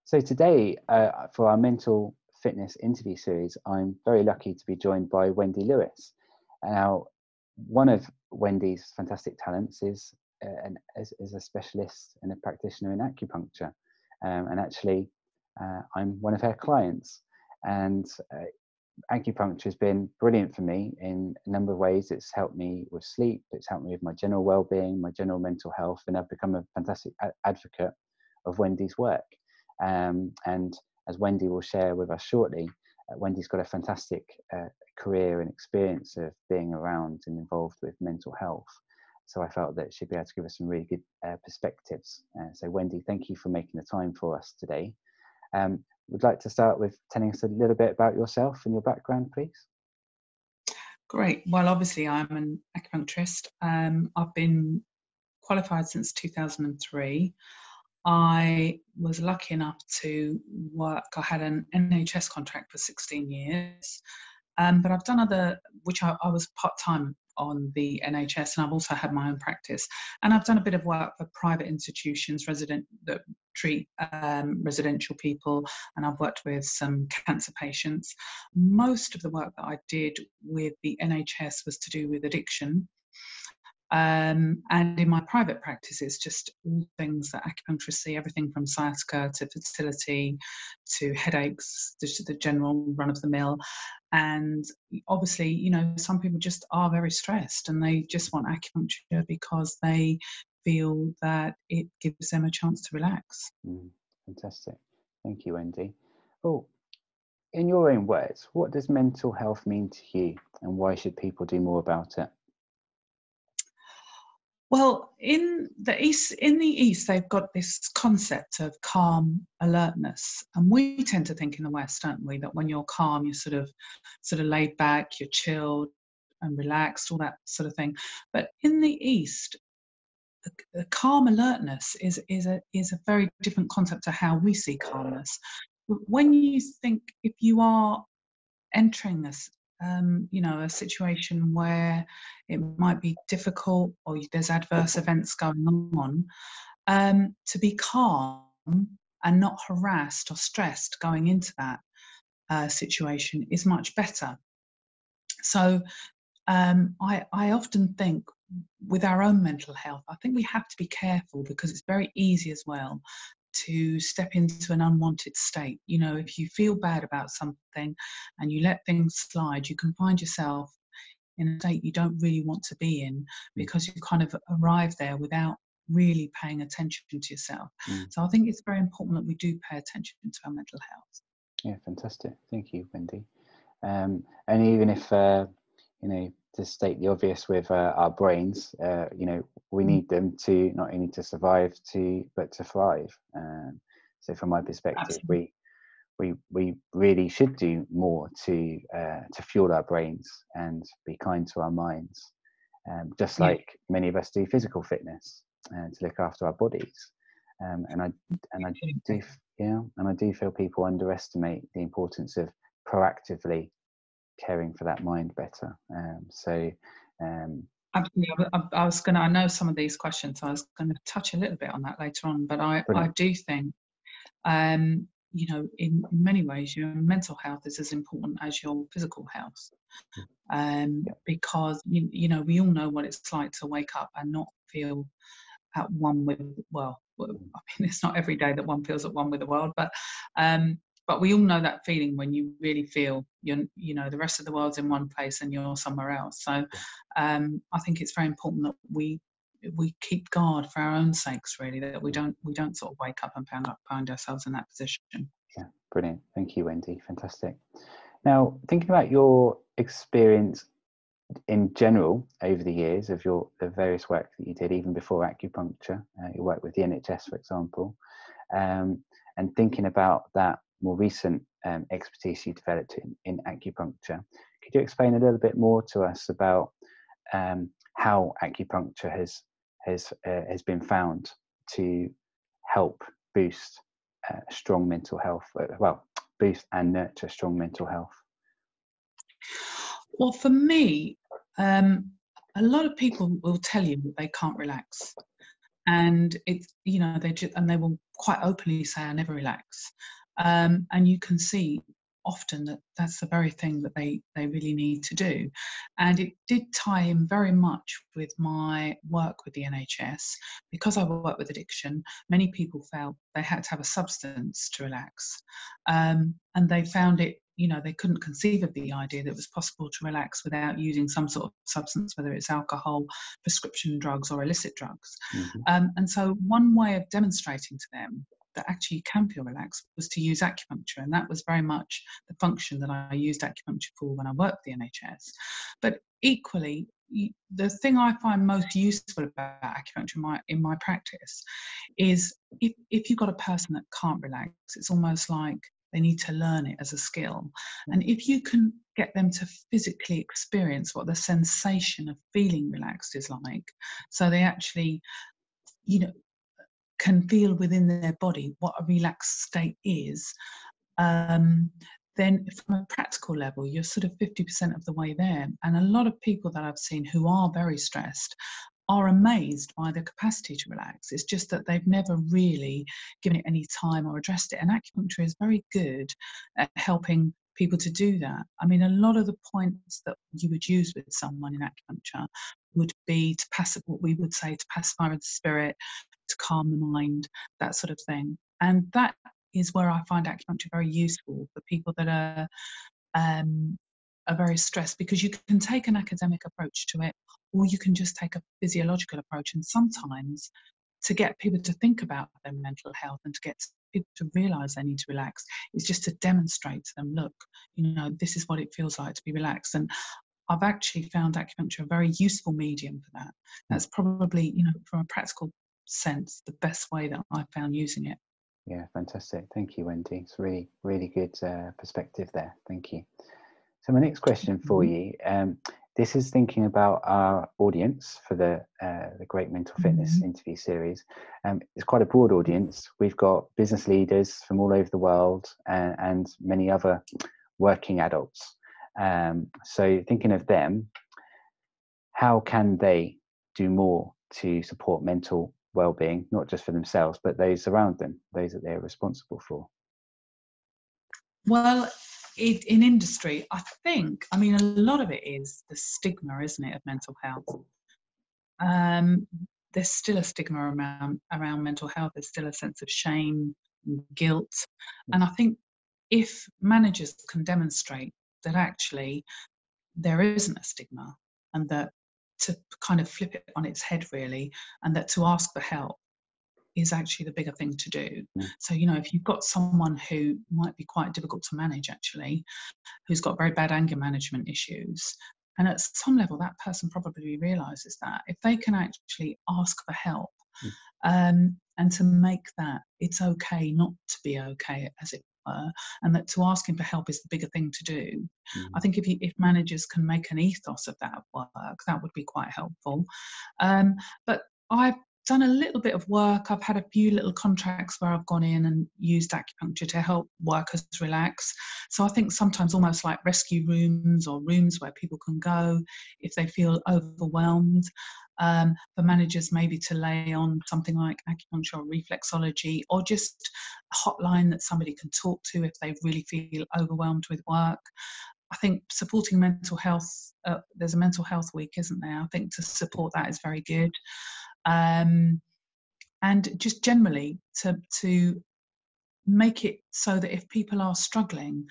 So today, for our mental fitness interview series, I'm very lucky to be joined by Wendy Lewis. Now, one of Wendy's fantastic talents is a specialist and a practitioner in acupuncture. And actually, I'm one of her clients. And acupuncture has been brilliant for me in a number of ways. It's helped me with sleep. It's helped me with my general well-being, my general mental health, and I've become a fantastic advocate of Wendy's work. And as Wendy will share with us shortly, Wendy's got a fantastic career and experience of being around and involved with mental health. So I felt that she'd be able to give us some really good perspectives. So Wendy, thank you for making the time for us today. Would like to start with telling us a little bit about yourself and your background, please? Great. Well, obviously, I'm an acupuncturist. I've been qualified since 2003. I was lucky enough to work. I had an NHS contract for 16 years, but I've done other, which I was part-time on the NHS, and I've also had my own practice. And I've done a bit of work for private institutions, that treat residential people, and I've worked with some cancer patients. Most of the work that I did with the NHS was to do with addiction. And in my private practice, it's just all things that acupuncturists see, everything from sciatica to fertility to headaches, just the general run of the mill. And obviously, you know, some people just are very stressed and they just want acupuncture because they feel that it gives them a chance to relax. Fantastic. Thank you, Wendy. Well, in your own words, what does mental health mean to you, and why should people do more about it? Well, in the East, they've got this concept of calm alertness, and we tend to think in the West, don't we, that when you're calm, you're sort of laid back, you're chilled and relaxed, all that sort of thing. But in the East, the calm alertness is a very different concept to how we see calmness. When you think, if you are entering this, a situation where it might be difficult or there's adverse events going on, to be calm and not harassed or stressed going into that situation is much better. So I often think with our own mental health, I think we have to be careful because it's very easy as well to step into an unwanted state. You know, if you feel bad about something and you let things slide, you can find yourself in a state you don't really want to be in because you kind of arrive there without really paying attention to yourself. So I think it's very important that we do pay attention to our mental health. Yeah, fantastic. Thank you, Wendy. And even if, to state the obvious with our brains, we need them to not only to survive, but to thrive. So from my perspective, we really should do more to fuel our brains and be kind to our minds, just like many of us do physical fitness and to look after our bodies. And I do feel people underestimate the importance of proactively caring for that mind better. Absolutely. I know some of these questions, I was going to touch a little bit on that later on, but I do think, in many ways, your mental health is as important as your physical health. Because, we all know what it's like to wake up and not feel at one with, it's not every day that one feels at one with the world, but we all know that feeling when you really feel the rest of the world's in one place and you're somewhere else. So I think it's very important that we keep guard for our own sakes, really, that we don't sort of wake up and find ourselves in that position. Yeah, brilliant. Thank you, Wendy. Fantastic. Now, thinking about your experience in general over the years of the various work that you did, even before acupuncture, you worked with the NHS, for example, and thinking about that more recent expertise you developed in acupuncture, could you explain a little bit more to us about how acupuncture has been found to help boost strong mental health, boost and nurture strong mental health? Well, for me, a lot of people will tell you that they can't relax. and it's, you know, they will quite openly say, I never relax. And you can see often that that's the very thing that they really need to do. And it did tie in very much with my work with the NHS. Because I work with addiction, many people felt they had to have a substance to relax. And they found it, you know, they couldn't conceive of the idea that it was possible to relax without using some sort of substance, whether it's alcohol, prescription drugs, or illicit drugs. Mm-hmm. And so one way of demonstrating to them that actually you can feel relaxed was to use acupuncture. And that was very much the function that I used acupuncture for when I worked with the NHS. But equally, the thing I find most useful about acupuncture in my practice is if you've got a person that can't relax, it's almost like they need to learn it as a skill. And if you can get them to physically experience what the sensation of feeling relaxed is like, so they actually, you know, can feel within their body what a relaxed state is, then from a practical level, you're sort of 50% of the way there. And a lot of people that I've seen who are very stressed are amazed by the capacity to relax. It's just that they've never really given it any time or addressed it. And acupuncture is very good at helping people to do that. I mean, a lot of the points that you would use with someone in acupuncture would be to what we would say to pacify the spirit, to calm the mind, that sort of thing. And that is where I find acupuncture very useful for people that are very stressed, because you can take an academic approach to it, or you can just take a physiological approach. And sometimes to get people to think about their mental health and to get people to realize they need to relax is just to demonstrate to them, look, you know, this is what it feels like to be relaxed. And I've actually found acupuncture a very useful medium for that. That's probably, you know, from a practical sense, the best way that I've found using it. Yeah, fantastic. Thank you, Wendy. It's really, really good perspective there. Thank you. So my next question for you, this is thinking about our audience for the Great Mental Fitness interview series. It's quite a broad audience. We've got business leaders from all over the world and many other working adults. So thinking of them, how can they do more to support mental well-being, not just for themselves, but those around them, those that they're responsible for? Well, in industry, I think, I mean, a lot of it is the stigma, isn't it, of mental health. There's still a stigma around mental health. There's still a sense of shame and guilt. And I think if managers can demonstrate that actually there isn't a stigma, and that to kind of flip it on its head, really, and that to ask for help is actually the bigger thing to do. So, you know, if you've got someone who might be quite difficult to manage, actually, who's got very bad anger management issues, and at some level that person probably realizes that if they can actually ask for help, and to make that it's okay not to be okay, as it were, and that to asking for help is the bigger thing to do. I think if managers can make an ethos of that work, that would be quite helpful. But I've done a little bit of work. I've had a few little contracts where I've gone in and used acupuncture to help workers relax. So I think sometimes almost like rescue rooms, or rooms where people can go if they feel overwhelmed. For managers maybe to lay on something like acupuncture or reflexology, or just a hotline that somebody can talk to if they really feel overwhelmed with work. I think supporting mental health, there's a mental health week, isn't there? I think to support that is very good. And just generally to make it so that if people are struggling,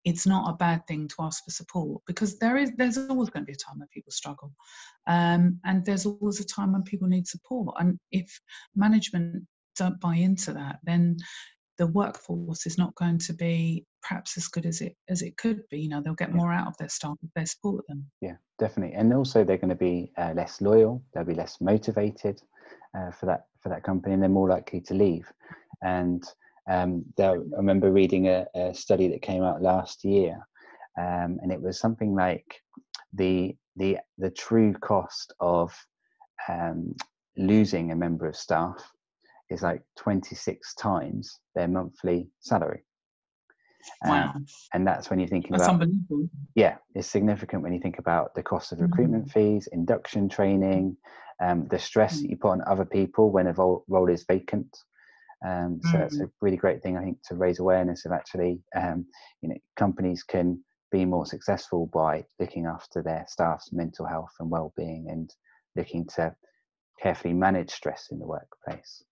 it's not a bad thing to ask for support, because there's always going to be a time when people struggle, and there's always a time when people need support. And if management don't buy into that, then the workforce is not going to be perhaps as good as it could be. You know, they'll get more out of their staff if they support them. Yeah, definitely. And also they're going to be less loyal, they'll be less motivated for that company, and they're more likely to leave. And I remember reading a study that came out last year, and it was something like the true cost of losing a member of staff is like 26 times their monthly salary. Wow. And that's when you're thinking That's about, unbelievable. yeah, it's significant when you think about the cost of recruitment fees, induction training, the stress that you put on other people when a role is vacant. So it's a really great thing, I think, to raise awareness of actually, companies can be more successful by looking after their staff's mental health and well-being, and looking to carefully manage stress in the workplace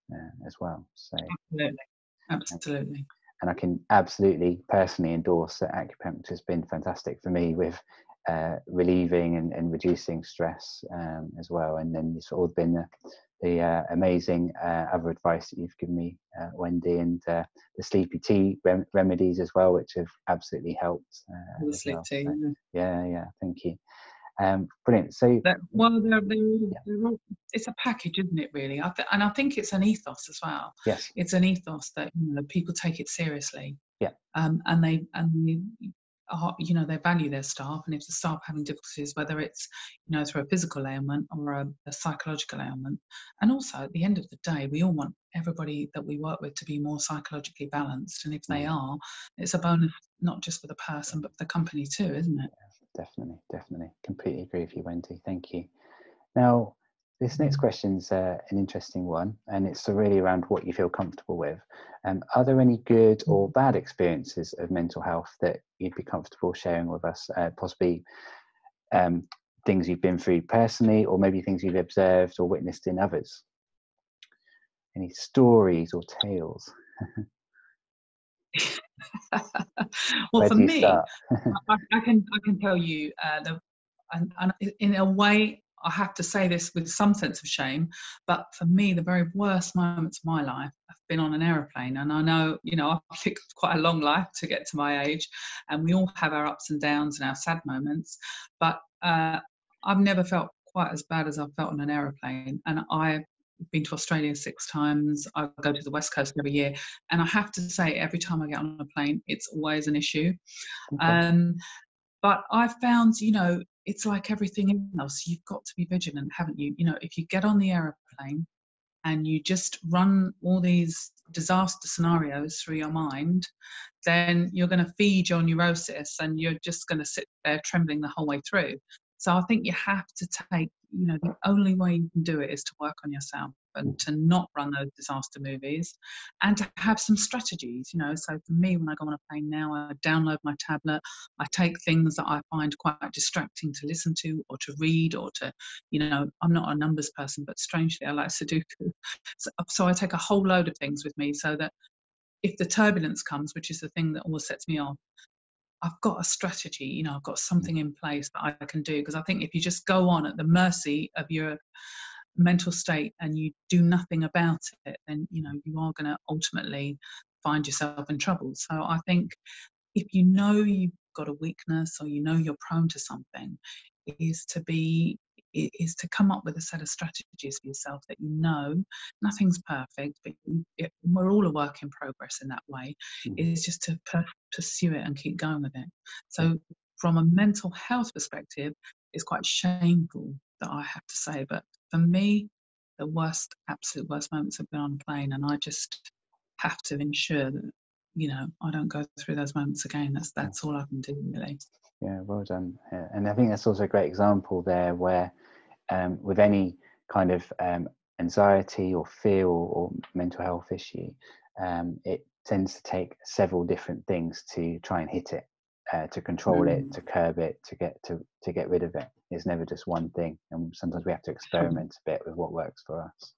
as well. So absolutely. And I can absolutely personally endorse that acupuncture has been fantastic for me with relieving and reducing stress as well. And then it's all been the amazing other advice that you've given me, Wendy, and the sleepy tea remedies as well, which have absolutely helped as well. Tea, so, yeah, thank you. Brilliant. So they're it's a package, isn't it, really? And I think it's an ethos as well. Yes. It's an ethos that people take it seriously. Yeah. And they they value their staff, and if the staff are having difficulties, whether it's through a physical ailment or a psychological ailment, and also at the end of the day, we all want everybody that we work with to be more psychologically balanced, and if they are, it's a bonus not just for the person but for the company too, isn't it? Definitely. Completely agree with you, Wendy. Thank you. Now, this next question's an interesting one, and it's really around what you feel comfortable with. Are there any good or bad experiences of mental health that you'd be comfortable sharing with us? Possibly things you've been through personally, or maybe things you've observed or witnessed in others. Any stories or tales? Well, for me, I can tell you and in a way, I have to say this with some sense of shame, but for me, the very worst moments of my life have been on an aeroplane. And I know, I've lived quite a long life to get to my age, and we all have our ups and downs and our sad moments. But I've never felt quite as bad as I've felt on an aeroplane. And I've been to Australia 6 times. I go to the West Coast every year. And I have to say, every time I get on a plane, it's always an issue. Okay. But I've found, it's like everything else. You've got to be vigilant, haven't you? If you get on the aeroplane and you just run all these disaster scenarios through your mind, then you're going to feed your neurosis, and you're just going to sit there trembling the whole way through. So I think you have to take, the only way you can do it is to work on yourself and to not run those disaster movies, and to have some strategies, So for me, when I go on a plane now, I download my tablet, I take things that I find quite distracting to listen to or to read or to, I'm not a numbers person, but strangely I like Sudoku. So I take a whole load of things with me, so that if the turbulence comes, which is the thing that always sets me off, I've got a strategy, I've got something in place that I can do. Because I think if you just go on at the mercy of your mental state and you do nothing about it, then, you are going to ultimately find yourself in trouble. So I think if you've got a weakness, or you're prone to something, is to come up with a set of strategies for yourself that nothing's perfect, but we're all a work in progress in that way. Is just to pursue it and keep going with it. So from a mental health perspective, it's quite shameful that I have to say, but for me, the absolute worst moments have been on a plane, and I just have to ensure that I don't go through those moments again. That's all I can do, really. Yeah, well done. Yeah. And I think that's also a great example there, where with any kind of anxiety or fear or mental health issue, it tends to take several different things to try and hit it, to control it, to curb it, to get rid of it. It's never just one thing, and sometimes we have to experiment a bit with what works for us.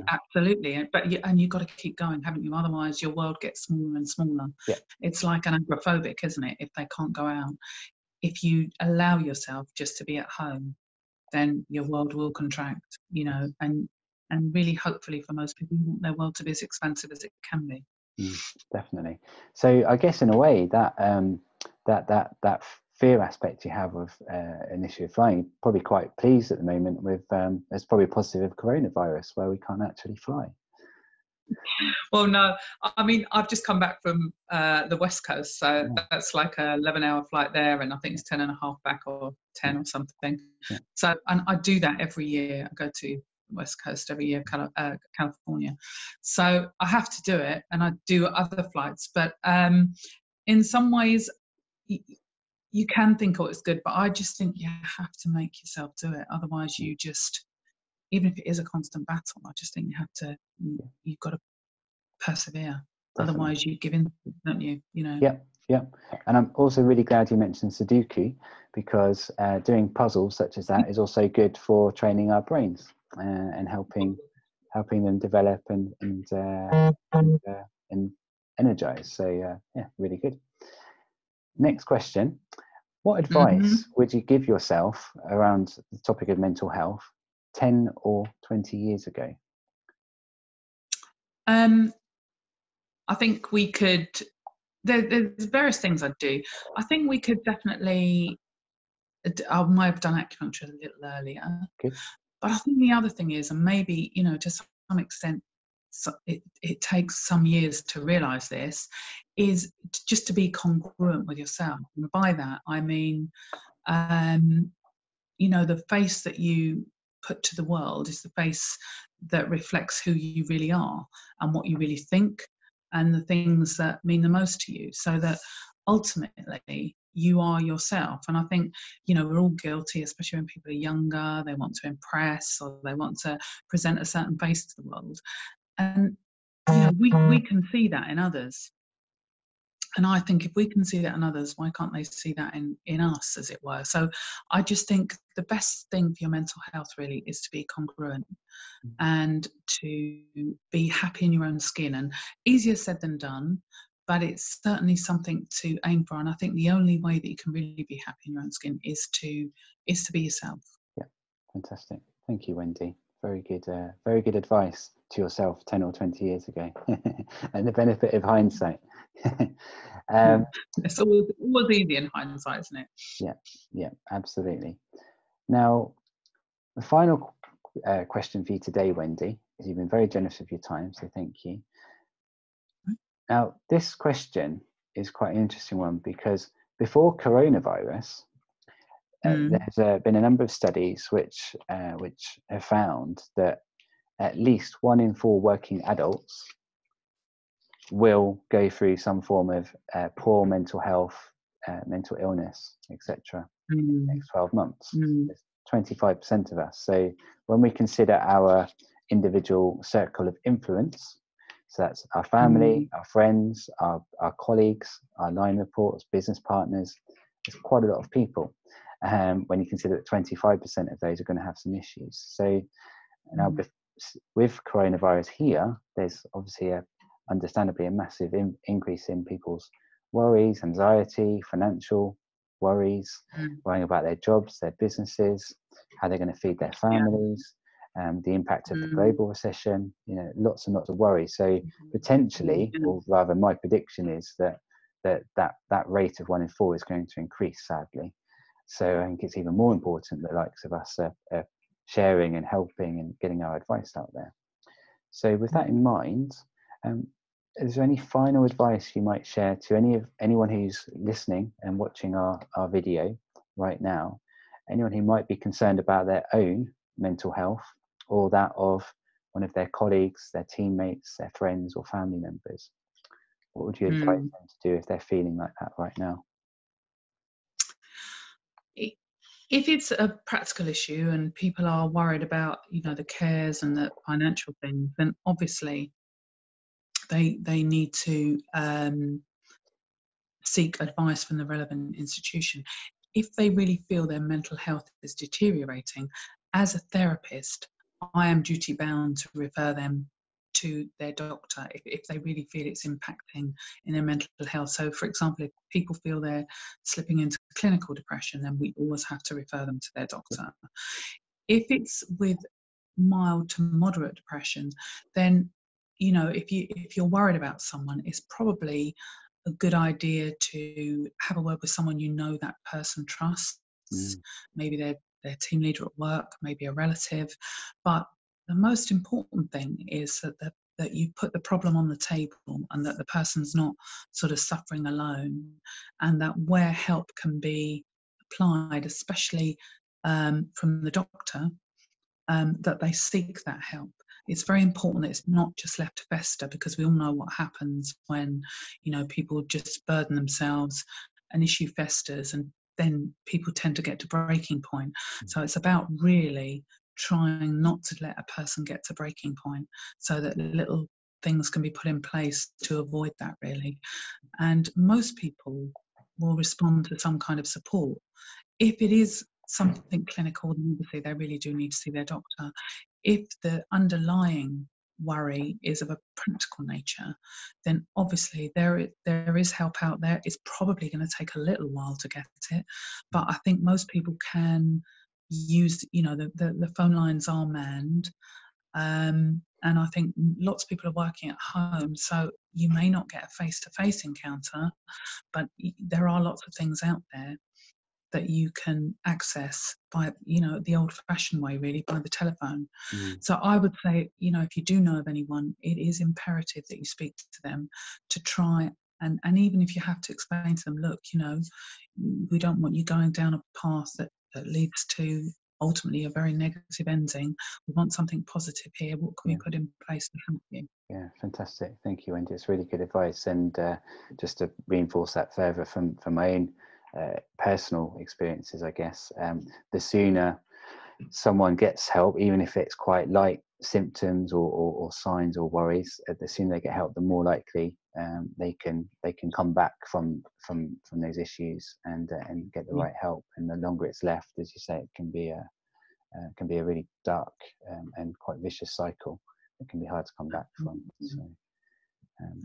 Absolutely, but you've got to keep going, haven't you? Otherwise, your world gets smaller and smaller. Yeah. It's like an agoraphobic, isn't it? If they can't go out, if you allow yourself just to be at home, then your world will contract. And really, hopefully, for most people, you want their world to be as expansive as it can be. Definitely. So I guess in a way that that fear aspect you have of an issue of flying, you're probably quite pleased at the moment with there's probably positive of coronavirus where we can't actually fly. Well, no, I mean, I've just come back from the West Coast, so that's like a 11-hour flight there, and I think it's 10 and a half back, or 10 or something. So, and I do that every year. I go to West Coast every year, California. So I have to do it, and I do other flights. But in some ways, you can think, oh, it's good, but I just think you have to make yourself do it. Otherwise, you just, even if it is a constant battle, I just think you have to, you've got to persevere. Definitely. Otherwise, you give in, don't you? You know. Yeah. And I'm also really glad you mentioned Sudoku, because doing puzzles such as that is also good for training our brains and helping them develop and energize. So yeah, really good. Next question. What advice would you give yourself around the topic of mental health 10 or 20 years ago? I think we could, there's various things I'd do. I think we could definitely, I might have done acupuncture a little earlier. Good. But I think the other thing is, and maybe, you know, to some extent, it takes some years to realise this, is just to be congruent with yourself. And by that, I mean, you know, the face that you put to the world is the face that reflects who you really are and what you really think and the things that mean the most to you, so that ultimately you are yourself. And I think, you know, we're all guilty, especially when people are younger, they want to impress or they want to present a certain face to the world. And, you know, we can see that in others. And I think if we can see that in others, why can't they see that in us, as it were? So I just think the best thing for your mental health really is to be congruent and to be happy in your own skin. And easier said than done, but it's certainly something to aim for. And I think the only way that you can really be happy in your own skin is to be yourself. Yeah, fantastic. Thank you, Wendy. Very good advice to yourself 10 or 20 years ago. And the benefit of hindsight. It's always easy in hindsight, isn't it? Yeah, absolutely. Now, the final question for you today, Wendy, is you've been very generous with your time, so thank you. Now, this question is quite an interesting one, because before coronavirus, there's been a number of studies which have found that at least 1 in 4 working adults will go through some form of poor mental health, mental illness, etc. in the next 12 months. It's 25% of us. So when we consider our individual circle of influence, so that's our family, our friends, our colleagues, our line reports, business partners, it's quite a lot of people. When you consider that 25% of those are going to have some issues. So now with coronavirus here, there's obviously understandably a massive increase in people's worries, anxiety, financial worries, worrying about their jobs, their businesses, how they're going to feed their families, the impact of the global recession, you know, lots and lots of worries. So potentially, or rather my prediction is that rate of 1 in 4 is going to increase, sadly. So I think it's even more important that the likes of us are sharing and helping and getting our advice out there. So with that in mind, is there any final advice you might share to anyone who's listening and watching our video right now, anyone who might be concerned about their own mental health or that of one of their colleagues, their teammates, their friends or family members? What would you advise them to do if they're feeling like that right now? If it's a practical issue and people are worried about, you know, the cares and the financial things, then obviously they need to seek advice from the relevant institution. If they really feel their mental health is deteriorating, as a therapist, I am duty bound to refer them to their doctor if they really feel it's impacting in their mental health. So, for example, if people feel they're slipping into clinical depression, then we always have to refer them to their doctor. If it's with mild to moderate depression, then, you know, if you're worried about someone, it's probably a good idea to have a word with someone you know that person trusts. Maybe their team leader at work, maybe a relative. But the most important thing is that you put the problem on the table and that the person's not sort of suffering alone, and that where help can be applied, especially from the doctor, that they seek that help. It's very important that it's not just left to fester, because we all know what happens when, you know, people just burden themselves, an issue festers and then people tend to get to breaking point. So it's about really trying not to let a person get to breaking point, so that little things can be put in place to avoid that, really. And most people will respond to some kind of support. If it is something clinical, then obviously they really do need to see their doctor. If the underlying worry is of a practical nature, then obviously there is help out there. It's probably going to take a little while to get it, but I think most people can use, the phone lines are manned. And I think lots of people are working at home, so you may not get a face-to-face encounter, but there are lots of things out there that you can access by, the old-fashioned way, really, by the telephone. So I would say, if you do know of anyone, it is imperative that you speak to them to try, and even if you have to explain to them, look, we don't want you going down a path that leads to ultimately a very negative ending. We want something positive here. What can we put in place to help you? Yeah, fantastic. Thank you, Wendy. It's really good advice. And just to reinforce that further from my own personal experiences, I guess, the sooner someone gets help, even if it's quite light symptoms or signs or worries, the sooner they get help, the more likely they can come back from those issues and get the right help. And the longer it's left, as you say, it can be a really dark and quite vicious cycle. It can be hard to come back from. So,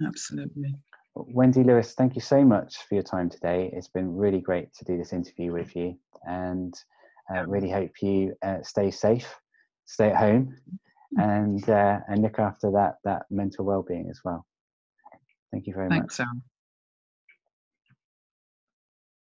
absolutely. Wendy Lewis, thank you so much for your time today. It's been really great to do this interview with you, and really hope you stay safe, stay at home, and look after that mental well-being as well. Thank you very much. Thanks, Daryl.